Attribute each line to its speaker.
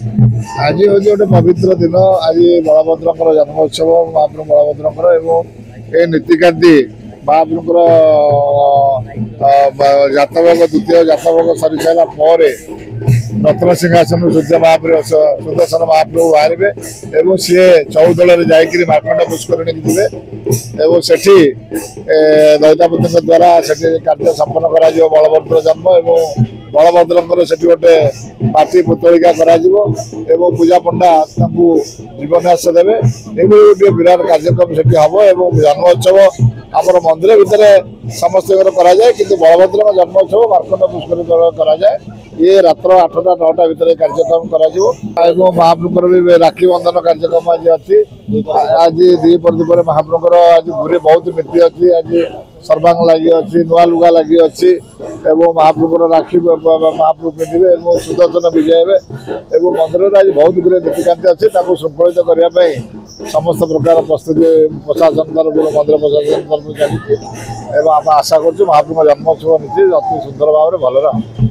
Speaker 1: आज हूँ गोटे पवित्र दिन आज बलभद्र जन्मोत्सव महाप्रभु बलभद्र ए नीतिकांति महाप्रभुर जातक द्वितीय जातक सरी सारा रत्न सिंहासन सूर्य महाप्रभु सुदर्शन महाप्रभु बाहर सी चौदल जाकंड पुष्करणी जी से दैतापति द्वारा कार्य संपन्न कर बलभद्र जन्म और बलभद्र से गोटे पार्टी पुतलिका पूजा पंडा जीवन्यास देवे गोटे विराट कार्यक्रम से हम जन्मोत्सव आम मंदिर भितर समस्त कराए कि बलभद्र जन्मोत्सव मार्कंड पुष्कर कराए ये रात्र 8टा 9टा भितर कार्यक्रम कर महाप्रभुर भी राखी बंधन कार्यक्रम आज अच्छी आज दीपर महाप्रभुर आज घूरे बहुत नीति अच्छी आज सर्वांग लगी अच्छी नुआ लुगा लगी अच्छी महाप्रभुर राखी महाप्रभु पिंधे सुदर्शन विजय हे मंदिर आज बहुत गुरे नीतिकांति अच्छी श्रृंखलित करने समस्त प्रकार प्रस्तुति प्रशासन तरफ मंदिर प्रशासन तरफ चलती आशा कर महाप्रभु जन्मोत्सव नीति अति सुंदर भाव में भल